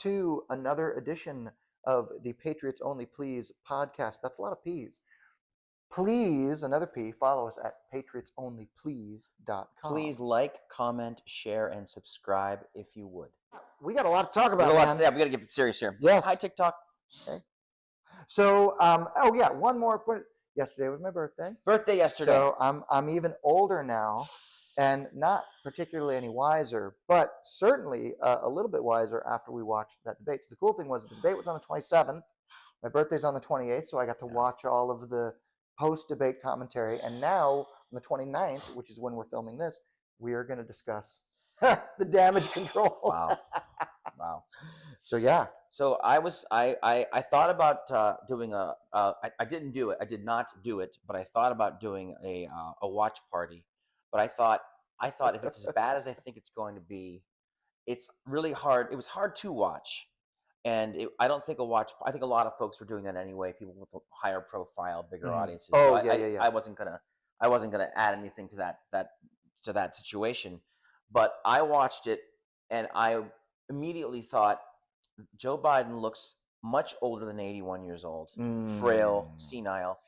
to another edition of the Patriots Only Please podcast. That's a lot of P's. Please, another P, follow us at patriotsonlyplease.com. Please like, comment, share, and subscribe if you would. We got a lot to talk about, man. Yeah, we got to get serious here. Yes. Hi, TikTok. Okay. So, one more point. Yesterday was my birthday. Birthday yesterday. So I'm even older now, and not particularly any wiser, but certainly a little bit wiser after we watched that debate. So the cool thing was the debate was on the 27th. My birthday's on the 28th, so I got to watch all of the post-debate commentary. And now on the 29th, which is when we're filming this, we are going to discuss the damage control. Wow. Wow. So yeah. So I thought about doing I didn't do it. I did not do it, but I thought about doing a watch party. But I thought if it's as bad as I think it's going to be, it's really hard. It was hard to watch, and I don't think I think a lot of folks were doing that anyway. People with a higher profile, bigger audiences. Oh, so yeah. I wasn't gonna add anything to that situation. But I watched it, and I immediately thought, Joe Biden looks much older than 81 years old, frail, senile,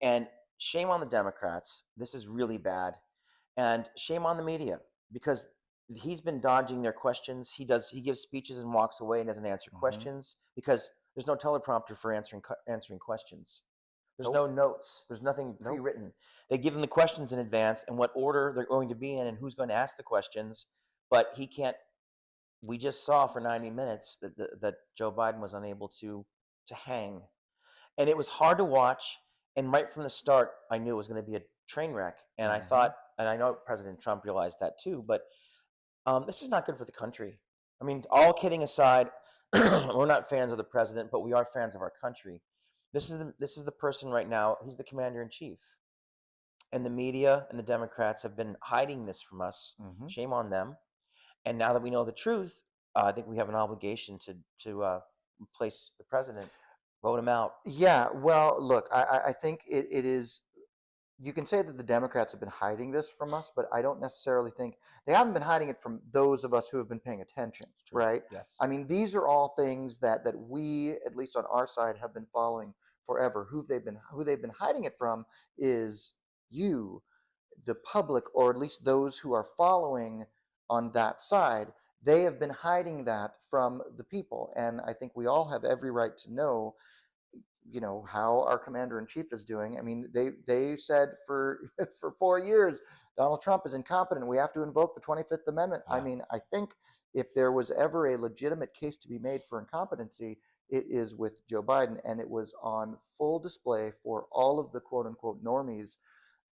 and shame on the Democrats. This is really bad, and shame on the media, because he's been dodging their questions. He gives speeches and walks away and doesn't answer questions because there's no teleprompter for answering questions. There's no notes. There's nothing pre-written. They give him the questions in advance and what order they're going to be in and who's going to ask the questions, but he can't. We just saw for 90 minutes that Joe Biden was unable to hang. And it was hard to watch. And right from the start, I knew it was going to be a train wreck. And I thought, and I know President Trump realized that too, but this is not good for the country. I mean, all kidding aside, we're not fans of the president, but we are fans of our country. This is the person right now. He's the commander in chief. And the media and the Democrats have been hiding this from us. Shame on them. And now that we know the truth, I think we have an obligation to replace the president, vote him out. Yeah, well, look, I think it is. You can say that the Democrats have been hiding this from us, but I don't necessarily think they haven't been hiding it from those of us who have been paying attention, right? Yes. I mean, these are all things that we, at least on our side, have been following forever. Who they've been hiding it from is you, the public, or at least those who are following on that side. They have been hiding that from the people, and I think we all have every right to know, how our commander-in-chief is doing. I mean, they said for 4 years Donald Trump is incompetent. We have to invoke the 25th Amendment. Yeah. I mean, I think if there was ever a legitimate case to be made for incompetency, it is with Joe Biden, and it was on full display for all of the quote-unquote normies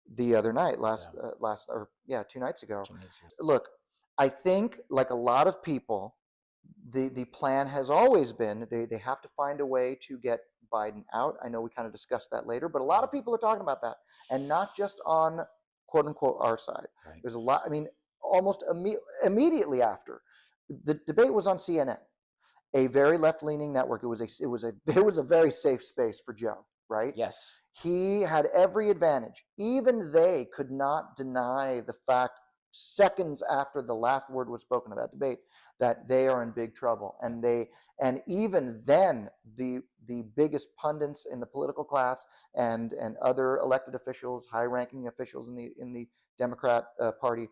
the other night, 2 nights ago. Look, I think, like a lot of people, the plan has always been they have to find a way to get Biden out. I know we kind of discussed that later, but a lot of people are talking about that, and not just on quote unquote our side. Right. There's a lot. I mean, almost immediately after the debate was on CNN, a very left-leaning network. It was a very safe space for Joe. Right? Yes. He had every advantage. Even they could not deny the fact, seconds after the last word was spoken of that debate, that they are in big trouble. And even then, the biggest pundits in the political class and other elected officials, high-ranking officials in the Democrat Party,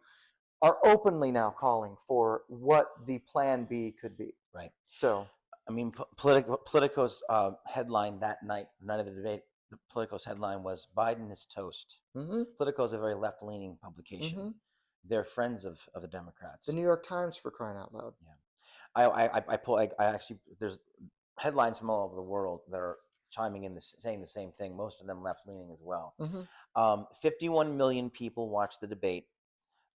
are openly now calling for what the plan B could be. Right. So, I mean, Politico's headline that night, the night of the debate, the Politico's headline was "Biden is toast." Politico is a very left-leaning publication. They're friends of the Democrats. The New York Times, for crying out loud. Yeah, there's headlines from all over the world that are chiming in, saying the same thing. Most of them left-leaning as well. 51 million people watched the debate.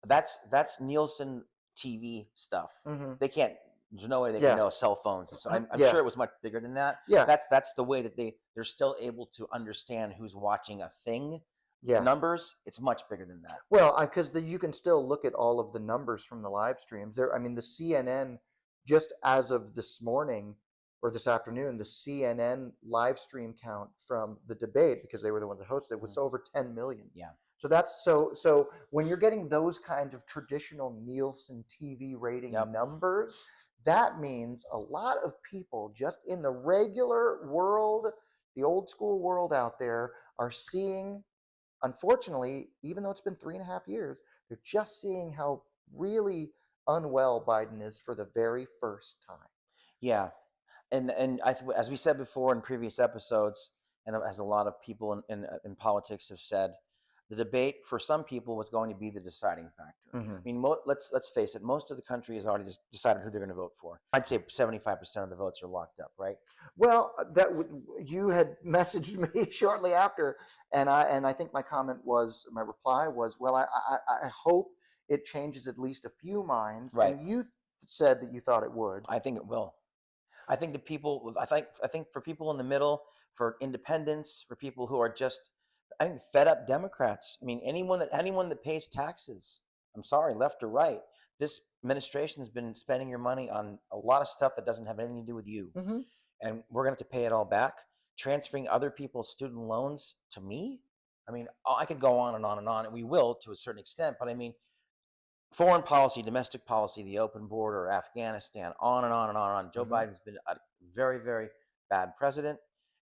That's Nielsen TV stuff. They can't. There's no way they can know cell phones. So I'm sure it was much bigger than that. Yeah, that's the way that they're still able to understand who's watching a thing. Yeah, numbers, it's much bigger than that. Well, because you can still look at all of the numbers from the live streams. I mean, the CNN, just as of this morning or this afternoon, the CNN live stream count from the debate, because they were the ones that hosted it, was over 10 million. Yeah. So that's so when you're getting those kind of traditional Nielsen TV rating numbers, that means a lot of people just in the regular world, the old school world out there, are seeing, unfortunately, even though it's been 3.5 years, they're just seeing how really unwell Biden is for the very first time. Yeah, and as we said before in previous episodes, and as a lot of people in politics have said, the debate for some people was going to be the deciding factor. Mm-hmm. I mean, let's face it, most of the country has already just decided who they're going to vote for. I'd say 75% of the votes are locked up, right? Well, you had messaged me shortly after, and I think my reply was, well, I hope it changes at least a few minds, Right. and you said that you thought it would. I think it will. I think I think for people in the middle, for independents, for people who are just, I think, fed up Democrats. I mean, anyone that pays taxes, I'm sorry, left or right, this administration has been spending your money on a lot of stuff that doesn't have anything to do with you, Mm-hmm. and we're going to have to pay it all back. Transferring other people's student loans to me. I mean, I could go on and on and on, and we will to a certain extent. But I mean, foreign policy, domestic policy, the open border, Afghanistan, on and on and on and on. Joe Mm-hmm. Biden's been a very, very bad president.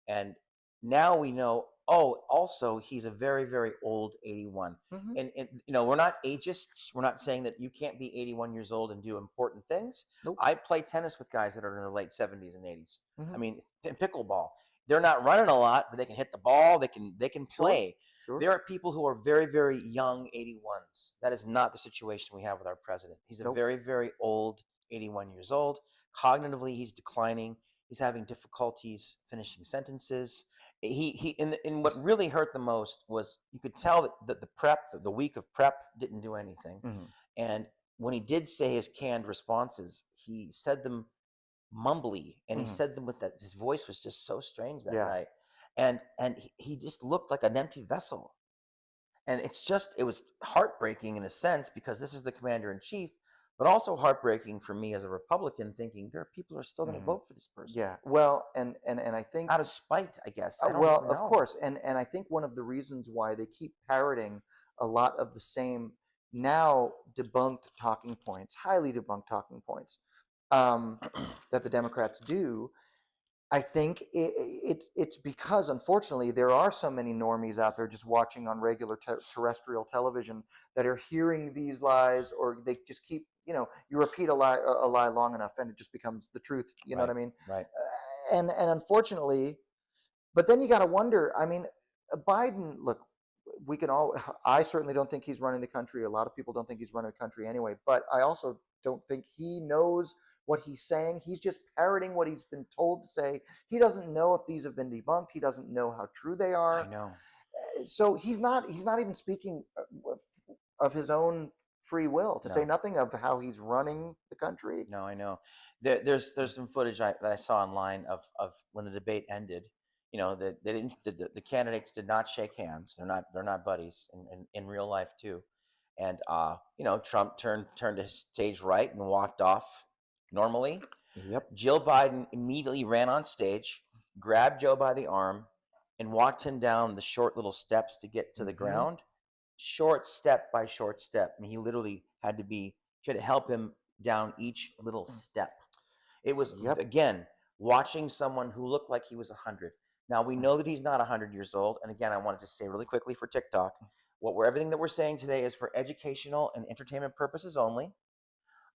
And now we know, oh, also, he's a very, very old 81. Mm-hmm. And we're not ageists. We're not saying that you can't be 81 years old and do important things. Nope. I play tennis with guys that are in their late 70s and 80s. Mm-hmm. I mean, in pickleball, they're not running a lot, but they can hit the ball. They can play. Sure. There are people who are very, very young 81s. That is not the situation we have with our president. He's a Nope. very, very old 81 years old. Cognitively, he's declining. He's having difficulties finishing sentences. In what really hurt the most was you could tell that the week of prep didn't do anything. Mm-hmm. And when he did say his canned responses, he said them mumbly, and he Mm-hmm. said them with that. His voice was just so strange that Yeah. night, and he just looked like an empty vessel. And it was heartbreaking in a sense, because this is the commander in chief, but also heartbreaking for me as a Republican, thinking there are people who are still going to Mm-hmm. vote for this person. Yeah. Well, and I think Out of spite, I guess. I don't well, even of know. course, and I think one of the reasons why they keep parroting a lot of the same now debunked talking points, highly debunked talking points, that the Democrats do, I think it's because, unfortunately, there are so many normies out there just watching on regular terrestrial television that are hearing these lies, or they just keep, you repeat a lie long enough and it just becomes the truth. You know what I mean? Right. And unfortunately, but then you got to wonder. I mean, Biden. Look, we can all. I certainly don't think he's running the country. A lot of people don't think he's running the country anyway. But I also don't think he knows what he's saying. He's just parroting what he's been told to say. He doesn't know if these have been debunked. He doesn't know how true they are. I know. So he's not even speaking of his own free will, to say nothing of how he's running the country. No, I know. There's some footage that I saw online of when the debate ended. That they didn't. The candidates did not shake hands. They're not buddies in real life too. And Trump turned to his stage right and walked off normally. Yep. Jill Biden immediately ran on stage, grabbed Joe by the arm, and walked him down the short little steps to get to the ground. Short step by short step. I mean, he literally had to help him down each little step. It was, again, watching someone who looked like he was 100. Now, we know that he's not 100 years old. And again, I wanted to say really quickly for TikTok, everything that we're saying today is for educational and entertainment purposes only.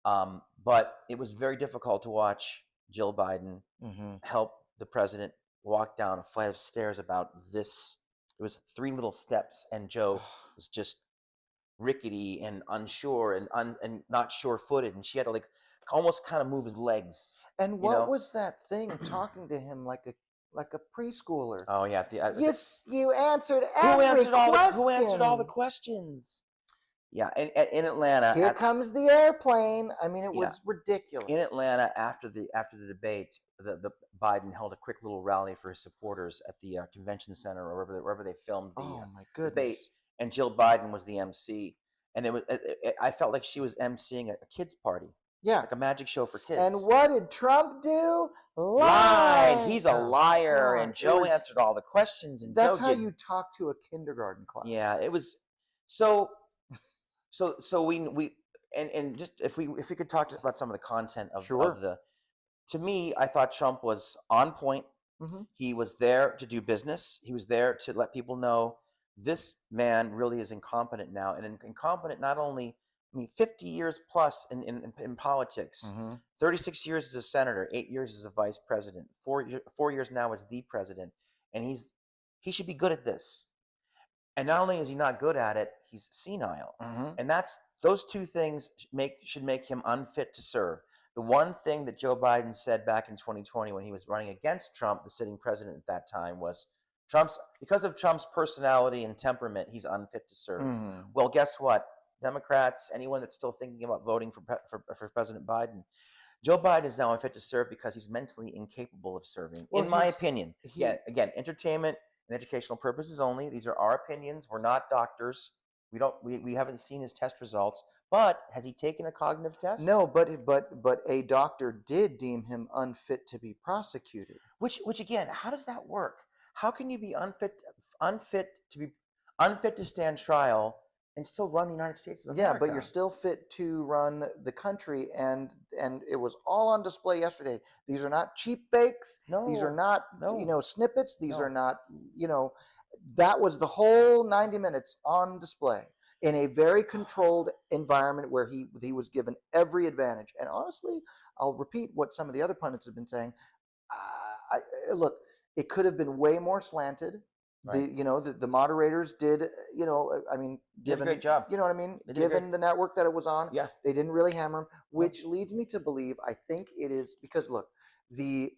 But it was very difficult to watch Jill Biden help the president walk down a flight of stairs about this. It was 3 little steps, and Joe was just rickety and unsure and not sure-footed, and she had to almost kind of move his legs. And what was that thing talking to him like a preschooler? Oh yeah, yes, you answered every question. Who answered all the questions? Yeah, and in Atlanta, here comes the airplane. I mean, it was ridiculous. In Atlanta, after the debate, the Biden held a quick little rally for his supporters at the convention center, or wherever they filmed the debate. And Jill Biden was the MC, and I felt like she was emceeing a kids' party. Yeah, like a magic show for kids. And what did Trump do? Lied. He's a liar. And Joe answered all the questions. And that's Joe how you talk to a kindergarten class. Yeah, it was so. So we and just if we could talk about some of the content of Sure. the, to me, I thought Trump was on point. Hmm. He was there to do business. He was there to let people know this man really is incompetent now, and incompetent not only. I mean, 50 years plus in politics, Hmm. 36 years as a senator, 8 years as a vice president, 4 years now as the president, and he should be good at this. And not only is he not good at it, he's senile. Hmm. And that's those two things should make him unfit to serve. The one thing that Joe Biden said back in 2020 when he was running against Trump, the sitting president at that time, was because of Trump's personality and temperament, he's unfit to serve. Hmm. Well, guess what? Democrats, anyone that's still thinking about voting for President Biden, Joe Biden is now unfit to serve because he's mentally incapable of serving, Well, in my opinion. he Again, entertainment and educational purposes only. These are our opinions. We're not doctors. We haven't seen his test results. But has he taken a cognitive test? no, but a doctor did deem him unfit to be prosecuted. Which again, how does that work? How can you be unfit to be unfit to stand trial and still run the United States of Yeah, America? but you're still fit to run the country, and it was all on display yesterday. These are not cheap fakes. These are No, not no, snippets. These are no. not you know that was the whole 90 minutes on display in a very controlled environment where he was given every advantage. And honestly, I'll repeat what some of the other pundits have been saying. Look, it could have been way more slanted. Right. The moderators did, I mean, Did a great job. you know what I mean, They did given great. the network that it was on, Yeah. they didn't really hammer him, No. which leads me to believe, I think it is because look, the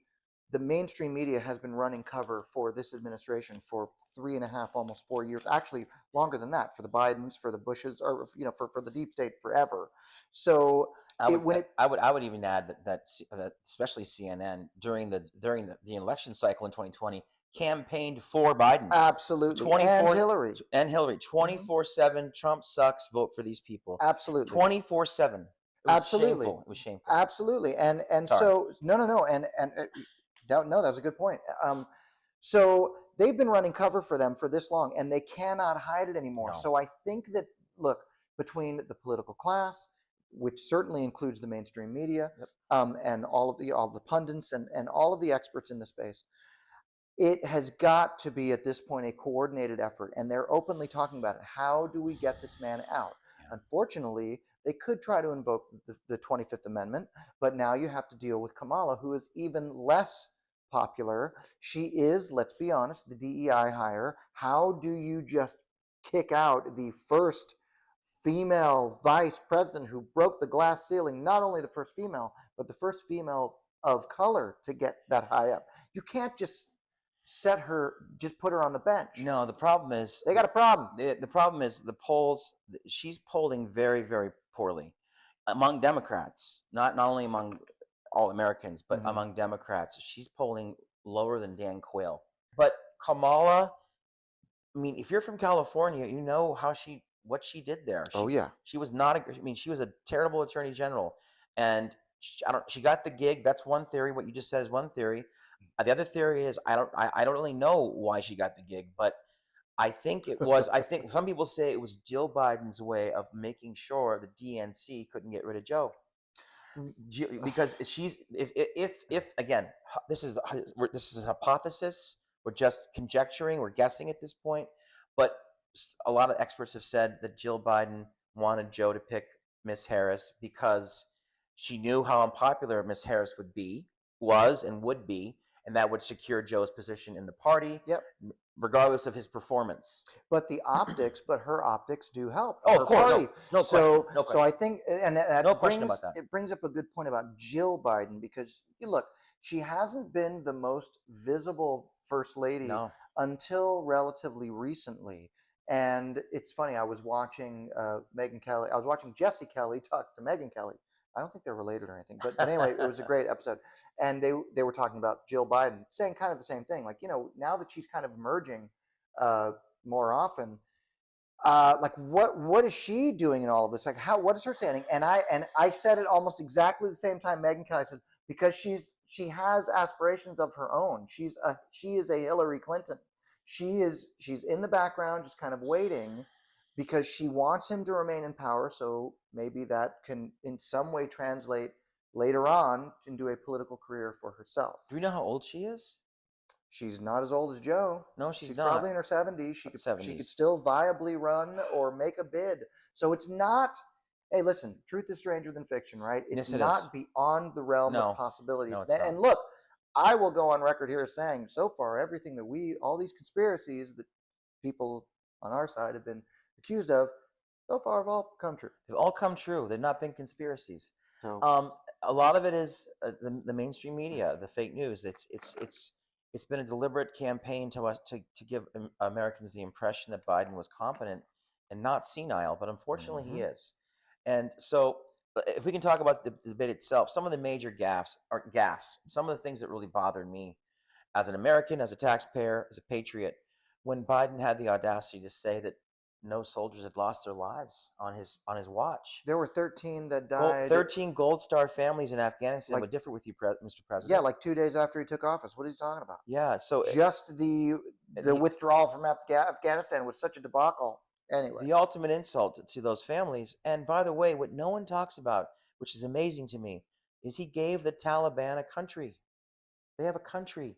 mainstream media has been running cover for this administration for 3.5, almost 4 years, actually longer than that, for the Bidens, for the Bushes, or for the deep state forever. So I would when it I would even add that especially CNN during the election cycle in 2020 campaigned for Biden. absolutely, and 24 Hillary. and Hillary Mhm. 24/7. Trump sucks, vote for these people. Absolutely. 24/7. It was Absolutely. shameful. It was shameful. Absolutely. And Sorry. so no, and don't no, that's a good point. So they've been running cover for them for this long, and they cannot hide it anymore. No. So I think that, look, between the political class, which certainly includes the mainstream media, Yep. and all the pundits and all of the experts in the space, it has got to be at this point a coordinated effort, and they're openly talking about it. How do we get this man out? Yeah. Unfortunately, they could try to invoke the 25th Amendment, but now you have to deal with Kamala, who is even less popular. She is, let's be honest, the DEI hire. How do you just kick out the first female vice president who broke the glass ceiling? Not only the first female, but the first female of color to get that high up. You can't just put her on the bench. No, the problem is They got a problem. the problem is the polls. She's polling very, very poorly among Democrats. Not only among all Americans, but Mhm. among Democrats. She's polling lower than Dan Quayle. But Kamala, I mean, if you're from California, you know what she did there. Oh yeah. She was not a. I mean, she was a terrible attorney general, and she got the gig. That's one theory. What you just said is one theory. The other theory is I don't really know why she got the gig, but I think it was. I think some people say it was Jill Biden's way of making sure the DNC couldn't get rid of Joe. Because she's if again, this is a hypothesis. We're just conjecturing. We're guessing at this point, but a lot of experts have said that Jill Biden wanted Joe to pick Miss Harris because she knew how unpopular Miss Harris was, and would be, and that would secure Joe's position in the party, Yep. regardless of his performance. But her optics do help. Oh, her of course, party. no So question, no so I question. think, and that No question about that. it brings up a good point about Jill Biden, because you look, she hasn't been the most visible first lady No, until relatively recently. And it's funny, I was watching Megyn Kelly. I was watching Jesse Kelly talk to Megyn Kelly. I don't think they're related or anything, but anyway, it was a great episode. And they were talking about Jill Biden, saying kind of the same thing. Like, now that she's kind of emerging uh, more often, like what is she doing in all of this? Like, what is her standing? And I said it almost exactly the same time Megyn Kelly said, because she has aspirations of her own. She is a Hillary Clinton. She's in the background, just kind of waiting. because she wants him to remain in power. So maybe that can, in some way, translate later on into a political career for herself. Do we know how old she is? She's not as old as Joe. No, she's She's not. probably in her 70s. She could 70s. still viably run or make a bid. So it's not. Hey, listen, truth is stranger than fiction, right? It's Yes, it not is. beyond the realm No. of possibility. No, It's it's not. and look, I will go on record here saying, so far, everything that all these conspiracies that people on our side have been accused of, so far have all come true. They've all come true. They've not been conspiracies. So A lot of it is the mainstream media, the fake news. It's been a deliberate campaign to give Americans the impression that Biden was competent and not senile, but unfortunately he is. And so, if we can talk about the debate itself, some of the major gaffes, some of the things that really bothered me as an American, as a taxpayer, as a patriot, when Biden had the audacity to say that no soldiers had lost their lives on his watch. there were 13 that died. 13 Gold Star families in Afghanistan would differ with you, Mr. President. Yeah, like 2 days after he took office. What are you talking about? Yeah, so just the withdrawal from Afghanistan was such a debacle. Anyway, the ultimate insult to those families. And by the way, what no one talks about, which is amazing to me, is he gave the Taliban a country. They have a country.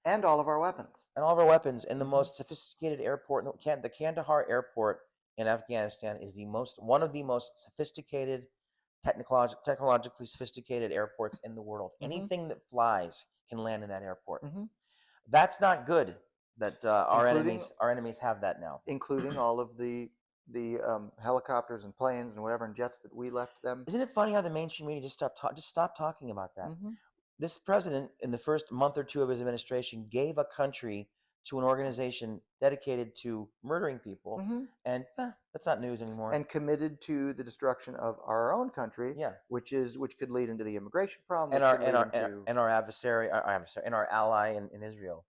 And all of our weapons. And all of our weapons. And the most sophisticated airport, the Kandahar airport in Afghanistan is one of the most sophisticated, technologically sophisticated airports in the world. Anything that flies can land in that airport. That's not good that our enemies have that now. Including all of the helicopters and planes and whatever and jets that we left them. Isn't it funny how the mainstream media just stopped talking about that? This president, in the first month or two of his administration, gave a country to an organization dedicated to murdering people, and that's not news anymore. And committed to the destruction of our own country, which could lead into the immigration problem, and our adversary, and our ally in Israel.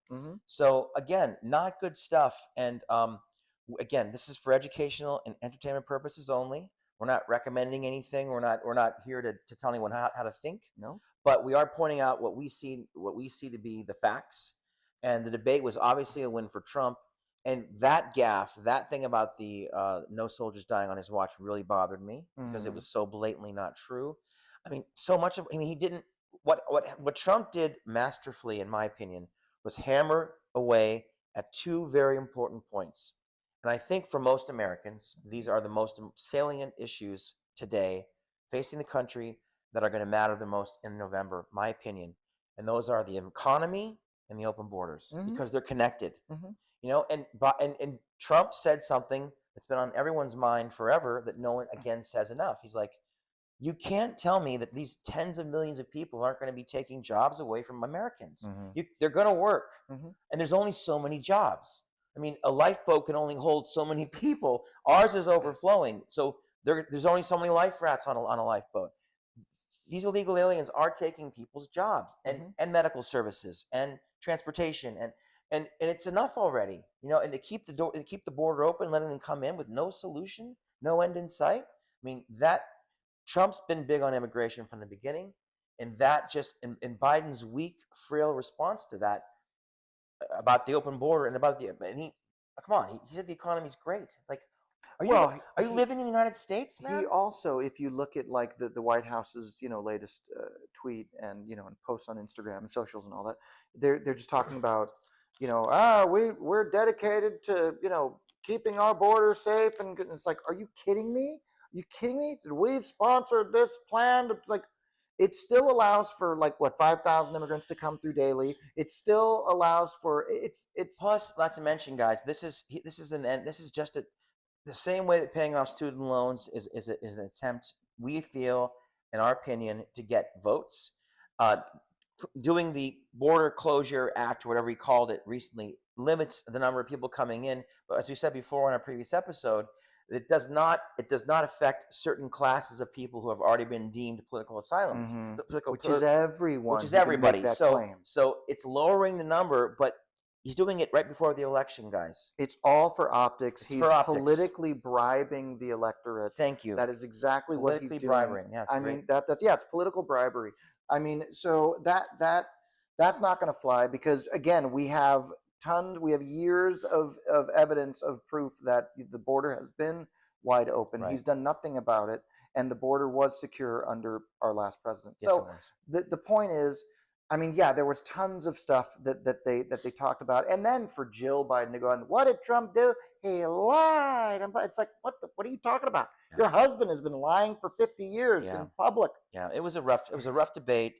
So again, not good stuff. And again, this is for educational and entertainment purposes only. We're not recommending anything. We're not here to tell anyone how to think. No. But we are pointing out what we see to be the facts. And the debate was obviously a win for Trump. And that gaffe, that thing about the no soldiers dying on his watch really bothered me because it was so blatantly not true. I mean, so much of, he didn't, what Trump did masterfully, in my opinion, was hammer away at two very important points. And I think for most Americans, these are the most salient issues today facing the country that are going to matter the most in November, my opinion. And those are the economy and the open borders, because they're connected. And Trump said something that's been on everyone's mind forever that no one, again, says enough. He's like, you can't tell me that these tens of millions of people aren't going to be taking jobs away from Americans. They're going to work. And there's only so many jobs. I mean, a lifeboat can only hold so many people. Ours is overflowing. So there's only so many life rafts on a lifeboat. These illegal aliens are taking people's jobs and medical services and transportation and it's enough already, and to keep the border open, letting them come in with no solution, no end in sight. I mean, that Trump's been big on immigration from the beginning, and that just in Biden's weak, frail response to that about the open border and he said the economy's great. Like, are you living in the United States, man? He also, if you look at like the White House's latest tweet and and posts on Instagram and socials and all that, they're just talking about we're dedicated to keeping our border safe, and it's like, are you kidding me? We've sponsored this plan to, like, it still allows for 5,000 immigrants to come through daily. It still allows for it's plus, not to mention, guys, this is just the same way that paying off student loans is an attempt, we feel, in our opinion, to get votes. Doing the Border Closure Act, or whatever he called it recently, limits the number of people coming in. But as we said before in our previous episode, it does not affect certain classes of people who have already been deemed political asylums, which is everyone, which is everybody. So it's lowering the number, but he's doing it right before the election, guys. It's all for optics. He's politically bribing the electorate. Thank you. That is exactly what he's doing. Bribery. Yeah, I mean, it's political bribery. I mean, so that's not going to fly because, again, we have we have years of evidence of proof that the border has been wide open. Right. He's done nothing about it, and the border was secure under our last president. Yes, it So was. the point is, I mean, yeah, there was tons of stuff that they talked about, and then for Jill Biden to go on, what did Trump do? He lied. It's like, what are you talking about? Yeah. Your husband has been lying for 50 years Yeah. in public. Yeah, it was a rough debate.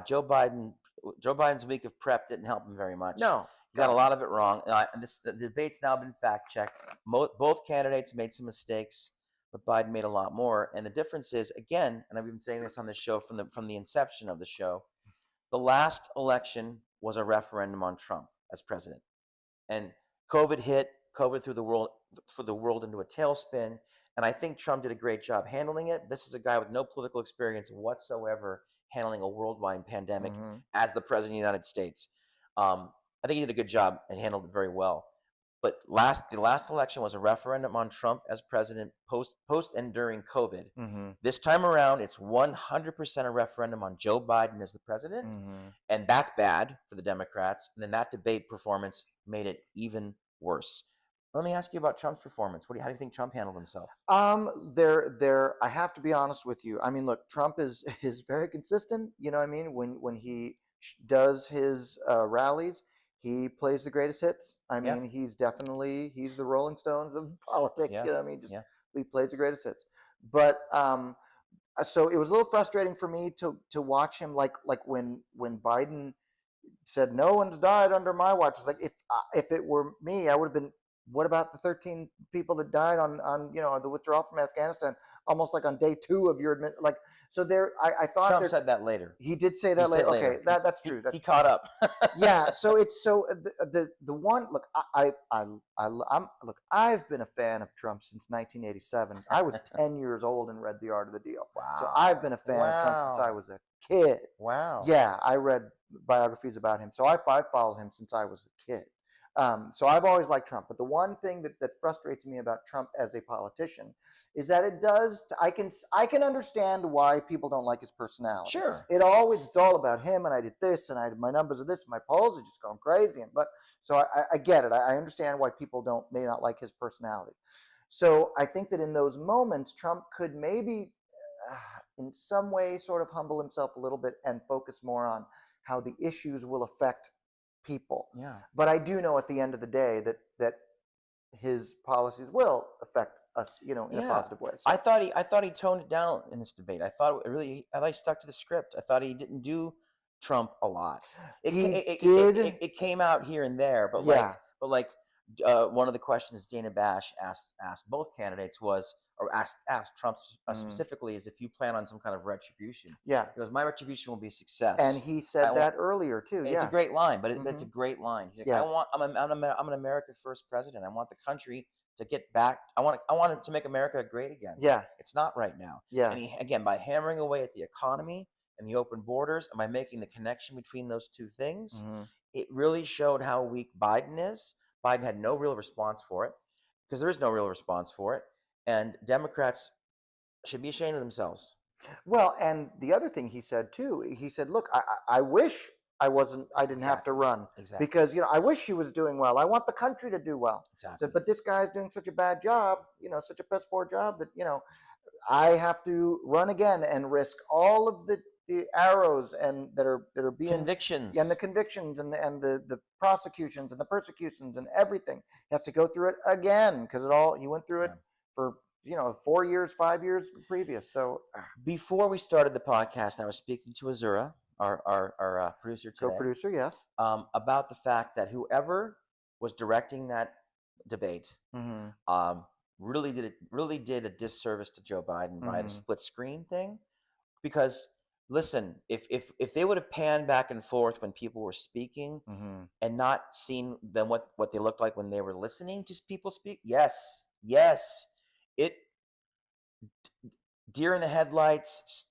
Joe Biden's week of prep didn't help him very much. No, He got a God. lot of it wrong. The debate's now been fact checked. Both candidates made some mistakes, but Biden made a lot more. And the difference is, again, and I've been saying this on the show from the inception of the show, the last election was a referendum on Trump as president, and COVID hit. COVID threw the world into a tailspin, and I think Trump did a great job handling it. This is a guy with no political experience whatsoever handling a worldwide pandemic Mhm. as the president of the United States. I think he did a good job and handled it very well. But the last election was a referendum on Trump as president post and during COVID. Mhm. This time around, it's 100% a referendum on Joe Biden as the president, Mhm. and that's bad for the Democrats. And then that debate performance made it even worse. Let me ask you about Trump's performance. How do you think Trump handled himself? There. I have to be honest with you. I mean, look, Trump is very consistent. You know what I mean? When he does his rallies, he plays the greatest hits. I Yeah. mean, he's the Rolling Stones of politics. Yeah. You know what I mean? Just Yeah. he plays the greatest hits. But so it was a little frustrating for me to watch him, like when Biden said no one's died under my watch. It's like if it were me, I would have been. What about the 13 people that died on the withdrawal from Afghanistan? Almost like on day 2 of your admit. Like so there, I thought Trump there. said that later. He did say He that said later. Okay, later. that's He, true. he caught up. Yeah. So it's the one. Look, I'm look. I've been a fan of Trump since 1987. I was 10 years old and read The Art of the Deal. So I've been a fan of Trump since I was a kid. Wow. Yeah, I read biographies about him. So I followed him since I was a kid. So I've always liked Trump. But the one thing that frustrates me about Trump as a politician is that I can understand why people don't like his personality. Sure. It's all about him, and I did this, and my numbers are this, my polls are just going crazy. But so I get it. I understand why people may not like his personality. So I think that in those moments, Trump could maybe, in some way, sort of humble himself a little bit and focus more on how the issues will affect people. Yeah. But I do know at the end of the day that his policies will affect us, in a positive way. So. I thought he toned it down in this debate. I thought he stuck to the script. I thought he didn't do Trump a lot. It came out here and there, but Yeah. one of the questions Dana Bash asked both candidates asked Trump specifically is if you plan on some kind of retribution. Yeah. He goes, my retribution will be success. And he said that earlier too. It's a great line, but it's a great line. He's like, Yeah. I'm an America first president. I want the country to get back. I want to make America great again. Yeah. It's not right now. Yeah. And again, by hammering away at the economy and the open borders, and by making the connection between those two things, it really showed how weak Biden is. Biden had no real response for it, because there is no real response for it. And Democrats should be ashamed of themselves. Well, and the other thing he said too, he said, look, I wish I didn't have to run. Exactly. Because, I wish he was doing well. I want the country to do well. Exactly. Said, but this guy's doing such a bad job, such a piss poor job that, I have to run again and risk all of the arrows and that are being convictions and the convictions and the prosecutions and the persecutions and everything. He has to go through it again because he went through it for 4 years, 5 years previous. So before we started the podcast, I was speaking to Azura, our producer today, co-producer, yes, about the fact that whoever was directing that debate really did a disservice to Joe Biden by the split screen thing. Because listen, if they would have panned back and forth when people were speaking and not seen them what they looked like when they were listening to people speak, yes, it deer in the headlights,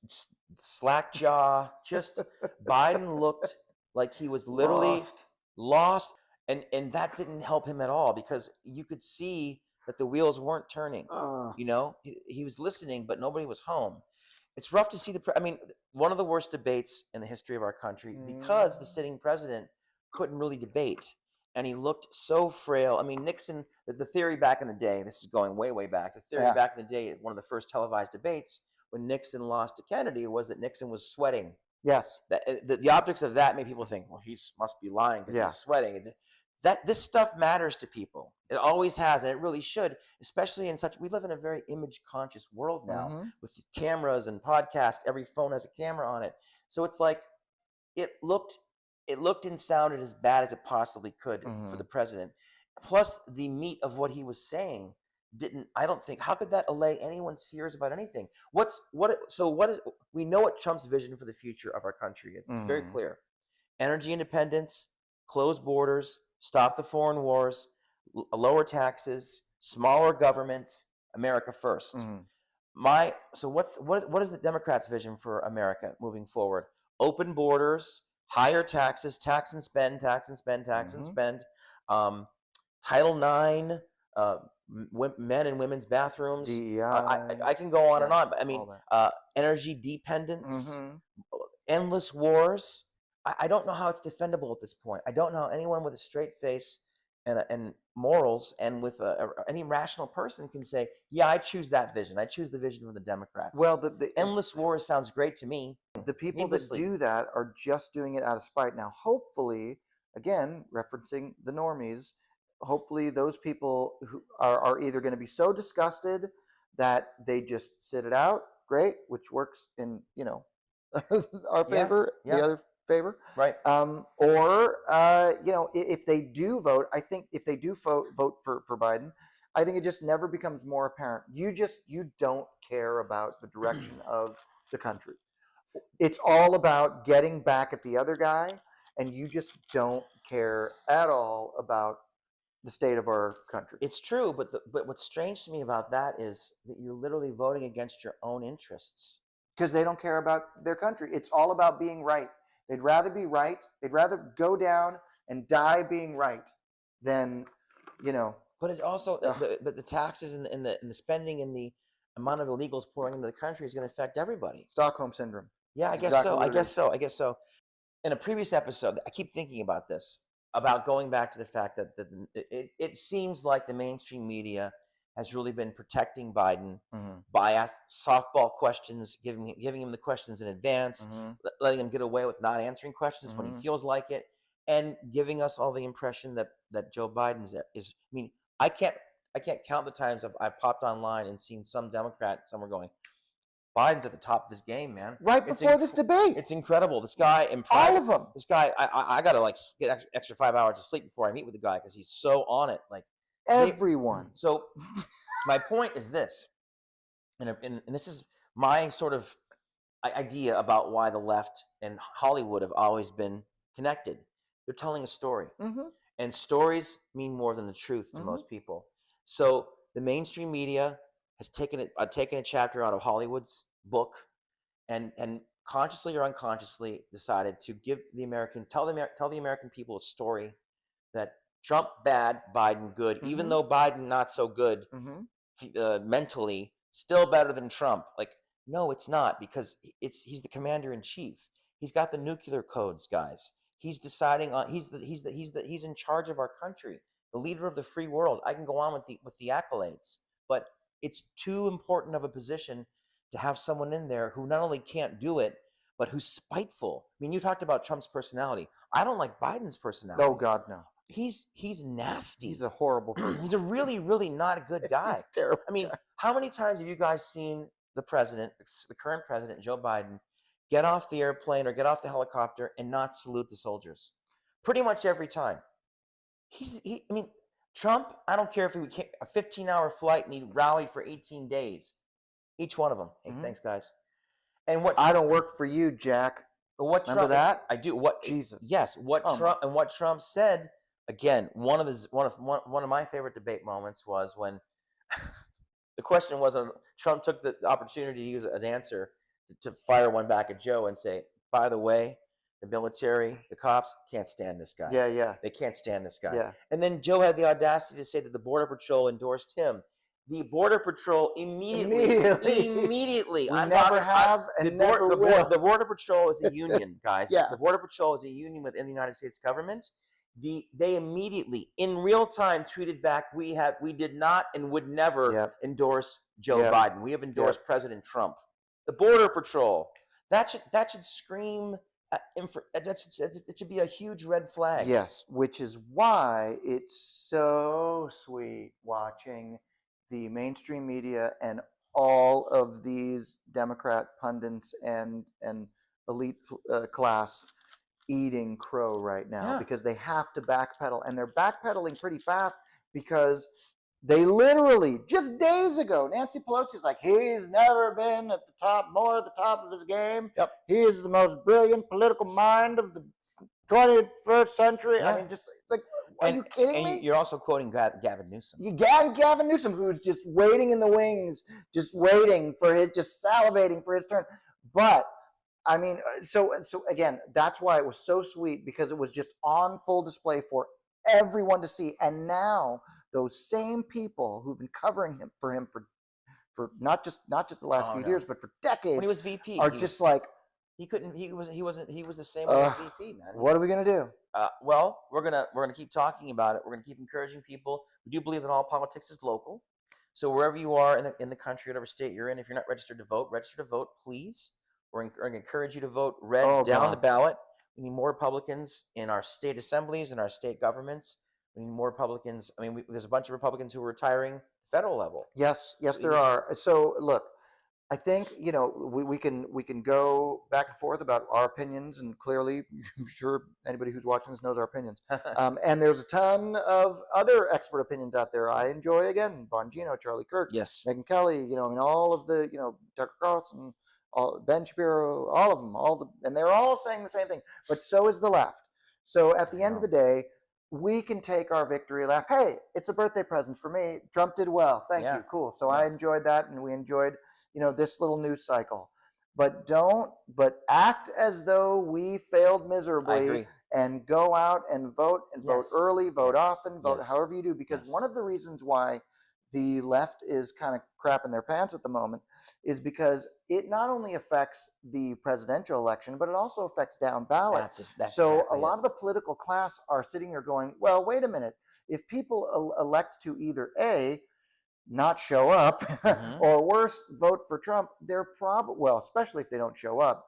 slack jaw, just Biden looked like he was literally lost, and that didn't help him at all, because you could see that the wheels weren't turning. He was listening, but nobody was home. It's rough to see one of the worst debates in the history of our country, because the sitting president couldn't really debate. and he looked so frail. I mean, Nixon, the theory back in the day, this is going way, way back, the theory Yeah. back in the day, one of the first televised debates when Nixon lost to Kennedy was that Nixon was sweating. Yes. The optics of that made people think, well, he must be lying because Yeah. he's sweating. That this stuff matters to people. It always has, and it really should, especially in such, we live in a very image conscious world now Mhm. with cameras and podcasts. Every phone has a camera on it. So it's like, it looked and sounded as bad as it possibly could for the president. Plus, the meat of what he was saying didn't. I don't think. How could that allay anyone's fears about anything? We know what Trump's vision for the future of our country is. It's very clear: energy independence, closed borders, stop the foreign wars, lower taxes, smaller government, America first. What is the Democrats' vision for America moving forward? Open borders, higher taxes, tax and spend, tax and spend, tax and spend. Title IX, men and women's bathrooms. DEI. I can go on and yeah, on. But I mean, all that. energy dependence, endless wars. I don't know how it's defendable at this point. I don't know how anyone with a straight face and morals and with any rational person can say, yeah, I choose that vision. I choose the vision of the Democrats. Well, the endless wars sounds great to me. the people that Needlessly. do that are just doing it out of spite. Now, hopefully, again, referencing the normies, hopefully those people who are either going to be so disgusted that they just sit it out, great, which works in, our favor, yeah. the other favor. Right. Or, if they do vote, I think if they do vote for Biden, I think it just never becomes more apparent. You don't care about the direction of the country. It's all about getting back at the other guy, and you just don't care at all about the state of our country. It's true, but what's strange to me about that is that you're literally voting against your own interests. Because they don't care about their country. It's all about being right. They'd rather be right. They'd rather go down and die being right than, But it's also but the taxes and the spending and the amount of illegals pouring into the country is going to affect everybody. Stockholm syndrome. Yeah, That's I guess exactly so. what I it guess is. so. I guess so. In a previous episode, I keep thinking about this, about going back to the fact that it seems like the mainstream media has really been protecting Biden by asking softball questions, giving him the questions in advance, letting him get away with not answering questions when he feels like it, and giving us all the impression that Joe Biden is. I mean, I can't count the times I've popped online and seen some Democrat somewhere going, Biden's at the top of his game, man. Right before this debate. It's incredible. This guy, in private, all of them. This guy, I gotta get extra 5 hours of sleep before I meet with the guy because he's so on it. Like everyone. So, my point is this, and this is my sort of idea about why the left and Hollywood have always been connected. They're telling a story, and stories mean more than the truth to most people. So the mainstream media has taken a chapter out of Hollywood's book, and consciously or unconsciously decided to tell the American people a story that Trump bad, Biden good, even though Biden not so good mentally, still better than Trump. Like, no, it's not, because he's the commander in chief. He's got the nuclear codes, guys. He's deciding on he's in charge of our country, the leader of the free world. I can go on with the accolades, but it's too important of a position to have someone in there who not only can't do it, but who's spiteful. I mean, you talked about Trump's personality. I don't like Biden's personality. Oh God, no. He's nasty. He's a horrible person. He's a really, really not a good guy. He's terrible. I mean, how many times have you guys seen the current president, Joe Biden, get off the airplane or get off the helicopter and not salute the soldiers? Pretty much every time. I mean, Trump, I don't care if he came a 15-hour flight and he rallied for 18 days. Each one of them. Hey, thanks, guys. And what I don't work for you, Jack. What Remember Trump, that? I do. What Jesus. Yes. What Trump said, again, one of my favorite debate moments was when the question was, Trump took the opportunity to use an answer to fire one back at Joe and say, by the way, the military, the cops can't stand this guy. Yeah. They can't stand this guy. Yeah. And then Joe had the audacity to say that the Border Patrol endorsed him. The Border Patrol immediately. We never have and never will. The Border Patrol is a union, guys. Yeah. The Border Patrol is a union within the United States government. they immediately in real time tweeted back, we did not and would never Yep. endorse Joe Yep. Biden. We have endorsed President Trump. The Border Patrol. That should scream. It should be a huge red flag. Yes, which is why it's so sweet watching the mainstream media and all of these Democrat pundits and elite class eating crow right now, Yeah. because they have to backpedal, and they're backpedaling pretty fast, because they literally just days ago, Nancy Pelosi's like, he's never been at the top, more at the top of his game. Yep. He is the most brilliant political mind of the 21st century. Yeah. I mean, just like, are you kidding me? You're also quoting Gavin Newsom. Gavin Newsom, who's just waiting in the wings, just waiting for his, just salivating for his turn. But I mean, so again, that's why it was so sweet, because it was just on full display for everyone to see. And now those same people who've been covering him for for not just the last few years, but for decades, when he was VP, are just like, he was the same as VP, man. What are we gonna do? Well, we're gonna keep talking about it. We're gonna keep encouraging people. We do believe that all politics is local. So wherever you are in the country, whatever state you're in, if you're not registered to vote, register to vote, please. We're going to encourage you to vote red down the ballot. We need more Republicans in our state assemblies and our state governments. We need more Republicans. I mean, there's a bunch of Republicans who are retiring federal level. Yes, there are. So look, I think, we can go back and forth about our opinions, and clearly, I'm sure anybody who's watching this knows our opinions. And there's a ton of other expert opinions out there. I enjoy, again, Bongino, Charlie Kirk, yes, Megyn Kelly, and all of the, Tucker Carlson, Ben Shapiro, all of them, and they're all saying the same thing. But so is the left. So at the end of the day, we can take our victory lap. Hey, it's a birthday present for me. Trump did well. Thank you. Cool. So I enjoyed that, and we enjoyed, this little news cycle. But act as though we failed miserably, and go out and vote, vote early, vote often, vote however you do. Because one of the reasons why the left is kind of crapping their pants at the moment is because it not only affects the presidential election, but it also affects down ballot. That's so exactly a lot of the political class are sitting here going, well, wait a minute. If people elect to either A, not show up, or worse, vote for Trump, they're probably, well, especially if they don't show up,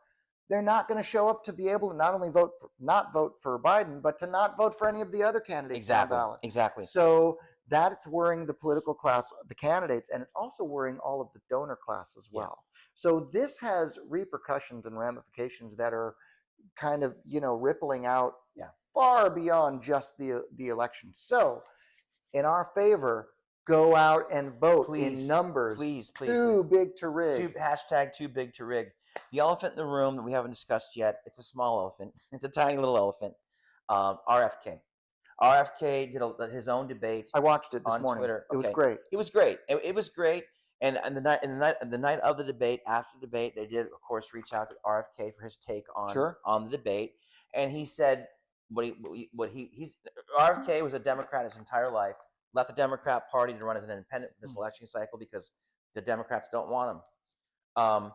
they're not going to show up to be able to not only not vote for Biden, but to not vote for any of the other candidates down ballot. Exactly. So that's worrying the political class, the candidates, and it's also worrying all of the donor class as well. So this has repercussions and ramifications that are kind of, rippling out far beyond just the election. So in our favor, go out and vote in numbers. Please. Too big to rig. Hashtag too big to rig. The elephant in the room that we haven't discussed yet, it's a small elephant. It's a tiny little elephant. RFK. RFK did his own debate. I watched it this morning. Twitter. It was great. It was great. It was great. And the night of the debate, after the debate, they did, of course, reach out to RFK for his take on the debate. And he said RFK was a Democrat his entire life. Left the Democrat Party to run as an independent for this election cycle because the Democrats don't want him.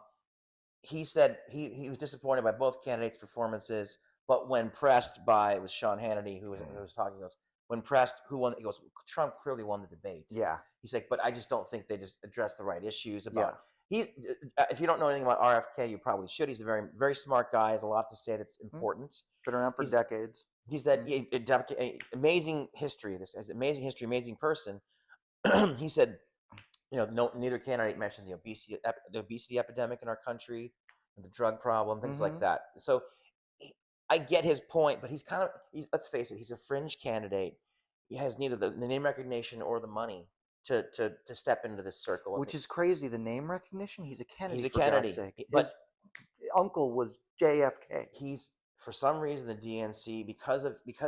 He said he was disappointed by both candidates' performances, but when pressed by, it was Sean Hannity who was talking, he goes, when pressed who won, he goes, Trump clearly won the debate. Yeah. He's like, but I just don't think they just addressed the right issues about if you don't know anything about RFK, you probably should. He's a very, very smart guy, has a lot to say that's important. Been around for decades. He said, amazing history. This has amazing history, amazing person. He said, neither candidate mentioned the obesity epidemic in our country, and the drug problem, things like that. So I get his point, but let's face it, he's a fringe candidate. He has neither the name recognition or the money to step into this circle. Which is crazy. The name recognition? He's a Kennedy. He's a Kennedy. His uncle was JFK. He's, for some reason, the DNC, because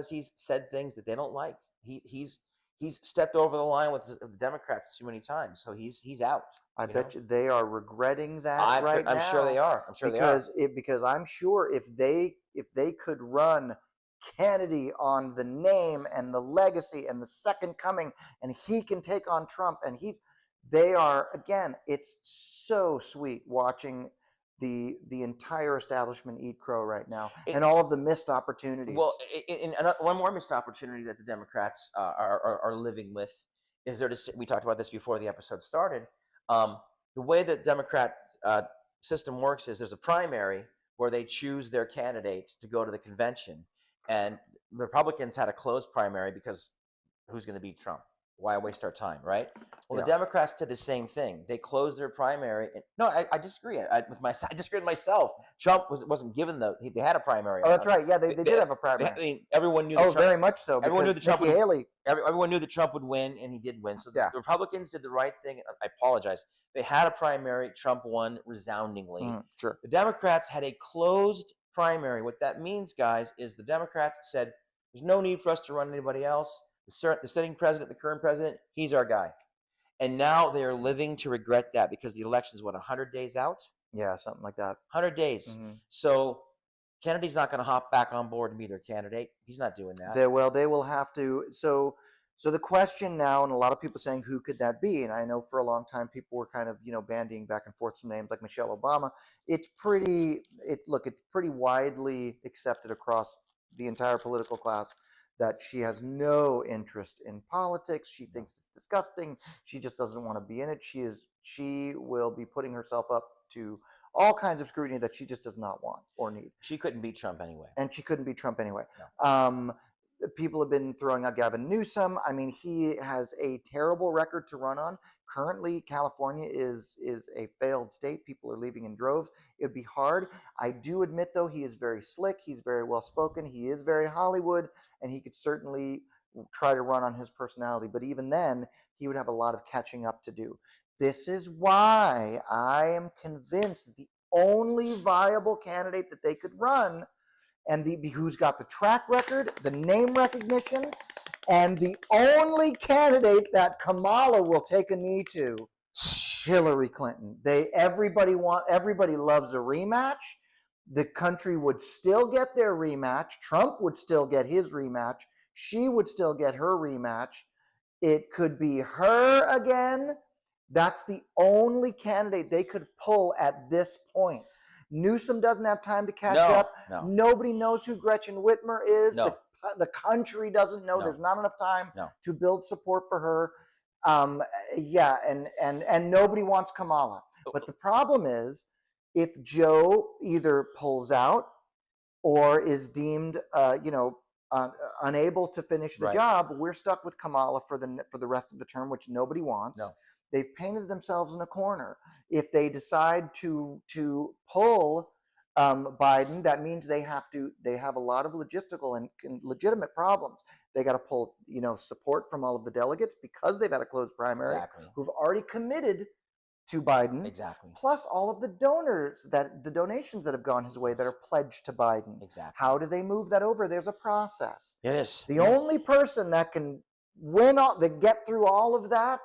he's said things that they don't like. He's stepped over the line with the Democrats too many times, so he's out. I bet you they are regretting that now. I'm sure they are. Because I'm sure if they could run Kennedy on the name and the legacy and the second coming, and he can take on Trump, and they are, again, it's so sweet watching the entire establishment eat crow right now, It, and all of the missed opportunities. well, one more missed opportunity that the Democrats are living with is we talked about this before the episode started. Um, the way that Democrat system works is there's a primary where they choose their candidate to go to the convention, and the Republicans had a closed primary because who's going to beat Trump? Why waste our time, right? Well, Yeah. the Democrats did the same thing. They closed their primary. No, I disagree. I disagree with myself. Trump wasn't given they had a primary. Oh, that's right. Yeah, they did have a primary. I mean, everyone knew. Oh, very much so. Everyone knew that Trump Nikki Haley. Everyone knew that Trump would win, and he did win. So the Republicans did the right thing. I apologize. They had a primary. Trump won resoundingly. Sure. The Democrats had a closed primary. What that means, guys, is the Democrats said, "There's no need for us to run anybody else. The sitting president, the current president, he's our guy." And now they are living to regret that because the election is, 100 days out? Yeah, something like that. 100 days. So Kennedy's not going to hop back on board and be their candidate. He's not doing that. They will have to. So the question now, and a lot of people saying, who could that be? And I know for a long time people were kind of, bandying back and forth some names like Michelle Obama. It's pretty widely accepted across the entire political class that she has no interest in politics. She thinks it's disgusting. She just doesn't want to be in it. She will be putting herself up to all kinds of scrutiny that she just does not want or need. She couldn't beat Trump anyway. And she couldn't beat Trump anyway. No. People have been throwing out Gavin Newsom. I mean, he has a terrible record to run on. Currently, California is a failed state. People are leaving in droves. It would be hard. I do admit, though, he is very slick. He's very well-spoken. He is very Hollywood, and he could certainly try to run on his personality. But even then, he would have a lot of catching up to do. This is why I am convinced that the only viable candidate that they could run, and who's got the track record, the name recognition, and the only candidate that Kamala will take a knee to, Hillary Clinton. Everybody loves a rematch. The country would still get their rematch. Trump would still get his rematch. She would still get her rematch. It could be her again. That's the only candidate they could pull at this point. Newsom doesn't have time to catch up. No. Nobody knows who Gretchen Whitmer is. No. The country doesn't know. No. There's not enough time No. to build support for her. And nobody wants Kamala. But the problem is, if Joe either pulls out or is deemed, unable to finish the job, we're stuck with Kamala for the rest of the term, which nobody wants. No. They've painted themselves in a corner. If they decide to pull Biden, that means they have a lot of logistical and legitimate problems. They got to pull, support from all of the delegates because they've had a closed primary who've already committed to Biden. Exactly. Plus all of the donations that have gone his way that are pledged to Biden. Exactly. How do they move that over? There's a process. It is. The only person that can get through all of that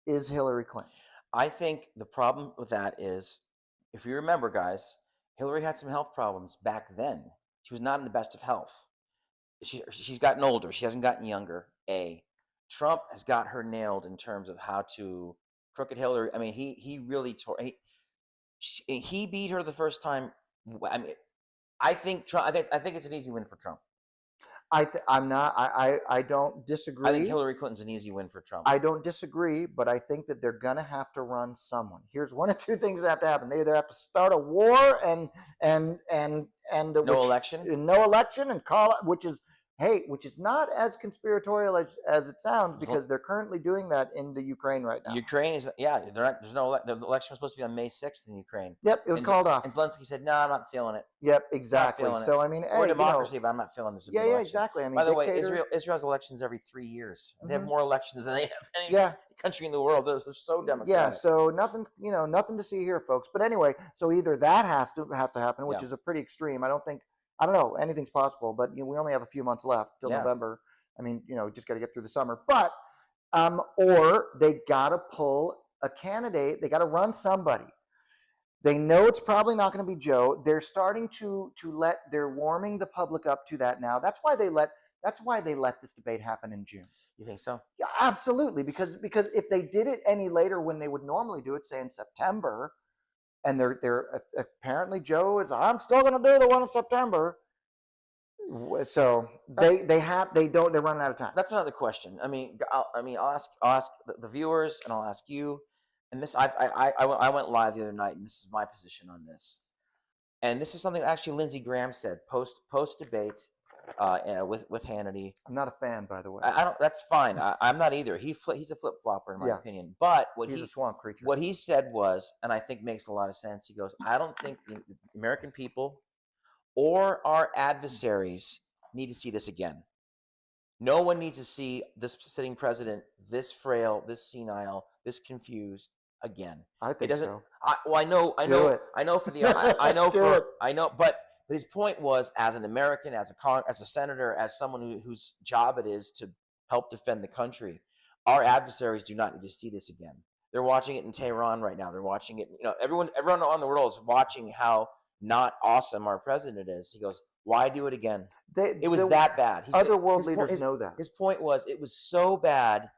is Hillary Clinton. I think the problem with that is, if you remember, guys, Hillary had some health problems back then. She was not in the best of health. She's gotten older. She hasn't gotten younger. Trump has got her nailed in terms of how to crooked Hillary. I mean, he really tore. He beat her the first time. I mean, I think Trump. I think it's an easy win for Trump. I don't disagree. I think Hillary Clinton's an easy win for Trump. I don't disagree, but I think that they're gonna have to run someone. Here's one of two things that have to happen. They either have to start a war and no election and call it, which is not as conspiratorial as it sounds, because they're currently doing that in the Ukraine right now. Ukraine is the election was supposed to be on May 6th in Ukraine. Yep, it was called off. And Zelensky said, "No, I'm not feeling it." Yep, exactly. So I mean, we're democracy, but I'm not feeling this. Yeah, exactly. I mean, by the way, Israel's elections every 3 years. They have more elections than they have any country in the world. They're so democratic. Yeah, so nothing to see here, folks. But anyway, so either that has to happen, which is a pretty extreme. I don't know, anything's possible, but we only have a few months left till November. I mean, just got to get through the summer. But or they got to pull a candidate. They got to run somebody. They know it's probably not going to be Joe. They're starting they're warming the public up to that now. That's why they let this debate happen in June. You think so? Yeah, absolutely. Because if they did it any later when they would normally do it, say in September, and they're apparently Joe is. I'm still going to do the one in September. So they're running out of time. That's another question. I'll ask the viewers, and I'll ask you. And this, I went live the other night, and this is my position on this. And this is something actually Lindsey Graham said post debate, with Hannity. I'm not a fan, by the way. I don't. That's fine. I'm not either. He's a flip flopper in my opinion. But he's a swamp creature. What he said was, and I think makes a lot of sense. He goes, I don't think the American people or our adversaries need to see this again. No one needs to see this sitting president this frail, this senile, this confused again. I think so. I know. But his point was, as an American, as a senator, as someone whose job it is to help defend the country, our adversaries do not need to see this again. They're watching it in Tehran right now. They're watching it. Everyone on the world is watching how not awesome our president is. He goes, why do it again? It was that bad. Other world leaders know that. His point was, it was so bad.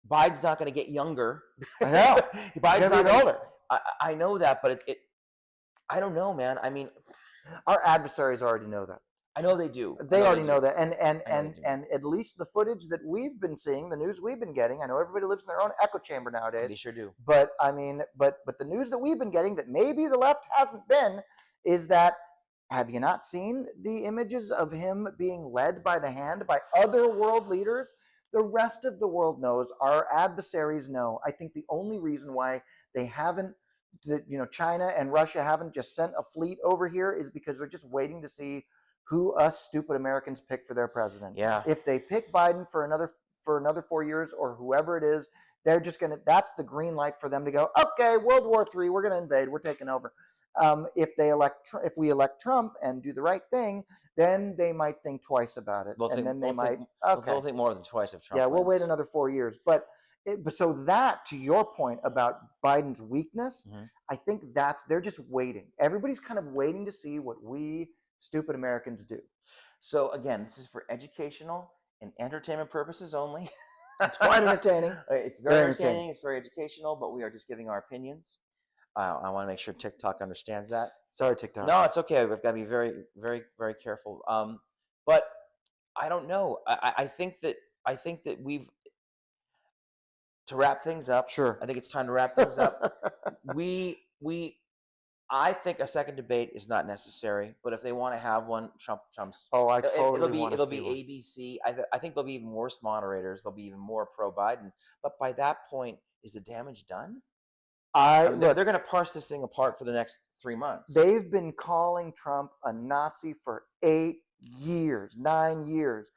Biden's not going to get younger. I know. Biden's not older. I know that, but I don't know, man. I mean, our adversaries already know that. I know they do. They already know that, and at least the footage that we've been seeing, the news we've been getting. I know everybody lives in their own echo chamber nowadays. They sure do. But I mean, but the news that we've been getting that maybe the left hasn't been is that. Have you not seen the images of him being led by the hand by other world leaders? The rest of the world knows. Our adversaries know. I think the only reason why they haven't, China and Russia haven't just sent a fleet over here is because they're just waiting to see who us stupid Americans pick for their president. Yeah. If they pick Biden for another 4 years or whoever it is, they're just that's the green light for them to go, okay, World War III, we're going to invade, we're taking over. If we elect Trump and do the right thing, then they might think twice about it, They'll think more than twice if Trump. Yeah, we'll wins. wait another 4 years. But so that, to your point about Biden's weakness, I think they're just waiting. Everybody's kind of waiting to see what we stupid Americans do. So again, this is for educational and entertainment purposes only. It's quite entertaining. It's very entertaining. It's very educational, but we are just giving our opinions. I want to make sure TikTok understands that. Sorry, TikTok. No, it's okay. We've got to be very, very, very careful. But I don't know. I think that we've, to wrap things up. Sure. I think it's time to wrap things up. I think a second debate is not necessary. But if they want to have one, Trump's. Oh, I totally want to It'll be ABC. I think there'll be even worse moderators. There'll be even more pro Biden. But by that point, is the damage done? They're going to parse this thing apart for the next 3 months. They've been calling Trump a Nazi for 8 years, 9 years.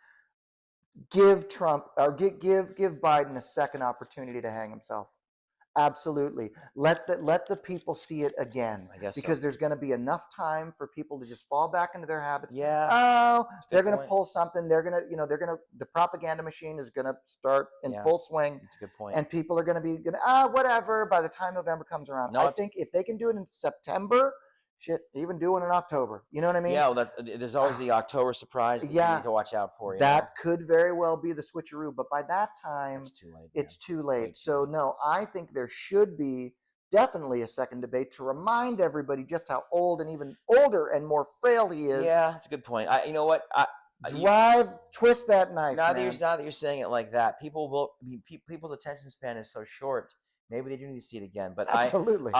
Give Biden a second opportunity to hang himself. Absolutely. Let the people see it again. I guess because there's going to be enough time for people to just fall back into their habits. Yeah. Oh, they're going to pull something. They're going to, the propaganda machine is going to start in full swing. That's a good point. And people are going to be, whatever, by the time November comes around. I think if they can do it in September, even do it in October. You know what I mean? Yeah, there's always the October surprise that you need to watch out for. That could very well be the switcheroo, but by that time, it's too late. So, no, I think there should be definitely a second debate to remind everybody just how old and even older and more frail he is. Yeah, that's a good point. You know what? Twist that knife. Now that you're saying it like that, people's attention span is so short. Maybe they do need to see it again. But absolutely.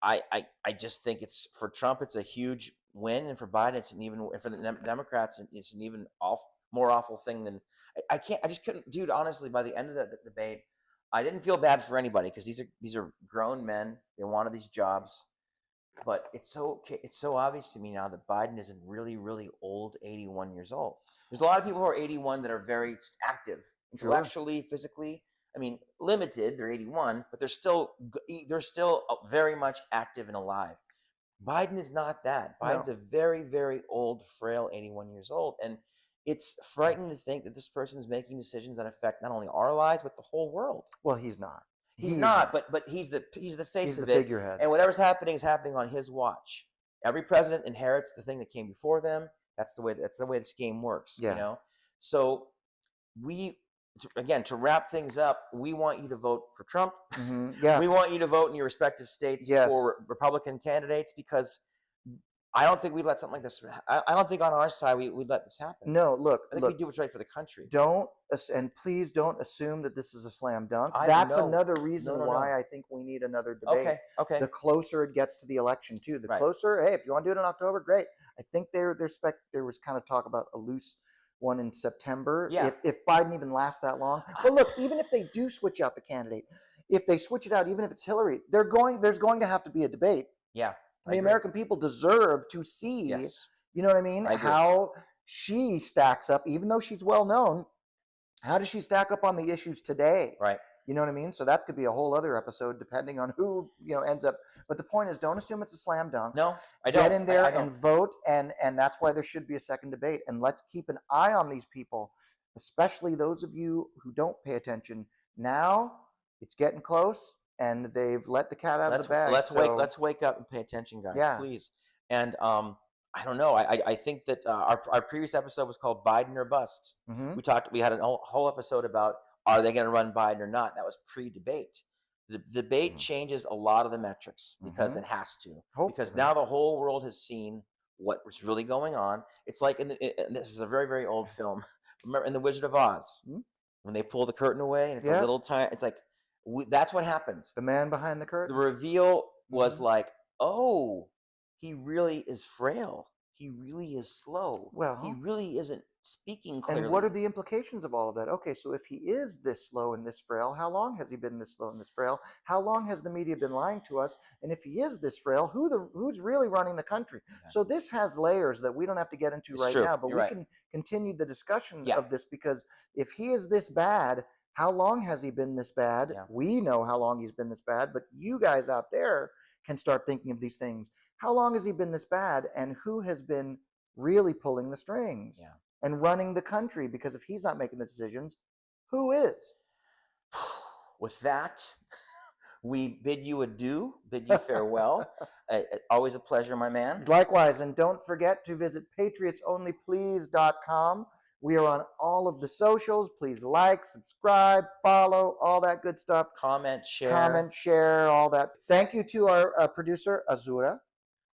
I just think it's for Trump, it's a huge win, and for Biden, and for the Democrats, it's an even more awful thing than I just couldn't, dude. Honestly, by the end of the debate, I didn't feel bad for anybody because these are grown men. They wanted these jobs, but it's so obvious to me now that Biden is a really, really old, 81 years old. There's a lot of people who are 81 that are very active intellectually, physically. I mean, limited. They're 81, but they're still very much active and alive. Biden is not that. Biden's a very, very old, frail 81 years old, and it's frightening to think that this person is making decisions that affect not only our lives but the whole world. Well, he's not. He's not. But he's the face of it. Figurehead. And whatever's happening is happening on his watch. Every president inherits the thing that came before them. That's the way this game works. Yeah. You know. So we again, to wrap things up, we want you to vote for Trump. Yeah. We want you to vote in your respective states Yes. for Republican candidates, because I don't think we'd let something like this. I don't think on our side we'd let this happen. No, look, I think we do what's right for the country. and please don't assume that this is a slam dunk. I That's no, another reason no. why I think we need another debate. Okay. The closer it gets to the election, too. The Right. closer, hey, if you want to do it in October, great. I think there was kind of talk about a loose one in September. Yeah. If Biden even lasts that long. But look, even if they do switch out the candidate, if they switch it out, even if it's Hillary, there's going to have to be a debate. Yeah. The American people deserve to see, Yes. you know what I mean, I agree. how she stacks up, even though she's well known. How does she stack up on the issues today? Right. You know what I mean? So that could be a whole other episode, depending on who ends up. But the point is, don't assume it's a slam dunk. No, I don't. Get in there I don't. and vote, and that's why there should be a second debate. And let's keep an eye on these people, especially those of you who don't pay attention. Now it's getting close, and they've let the cat out of the bag. Let's wake up and pay attention, guys, please. And I don't know. I think that our previous episode was called Biden or Bust. We had a whole episode about, are they going to run Biden or not? That was pre-debate. The debate changes a lot of the metrics, because it has to. Hopefully. Because now the whole world has seen what was really going on. It's like and this is a very, very old film. Remember in The Wizard of Oz, when they pull the curtain away and it's a little tiny. It's like that's what happened. The man behind the curtain. The reveal was like, oh, he really is frail. He really is slow. Well, he really isn't speaking clearly. And what are the implications of all of that? Okay, so if he is this slow and this frail, how long has he been this slow and this frail? How long has the media been lying to us? And if he is this frail, who's really running the country? Yeah. So this has layers that we don't have to get into now, but we can continue the discussion of this, because if he is this bad, how long has he been this bad? Yeah. We know how long he's been this bad, but you guys out there can start thinking of these things. How long has he been this bad, and who has been really pulling the strings and running the country? Because if he's not making the decisions, who is? With that, we bid you adieu, bid you farewell. Always a pleasure, my man. Likewise, and don't forget to visit patriotsonlyplease.com. We are on all of the socials. Please like, subscribe, follow, all that good stuff. Comment, share, all that. Thank you to our producer, Azura.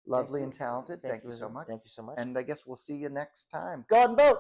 Lovely and talented. Thank you so much. Thank you so much. And I guess we'll see you next time. Go out and vote.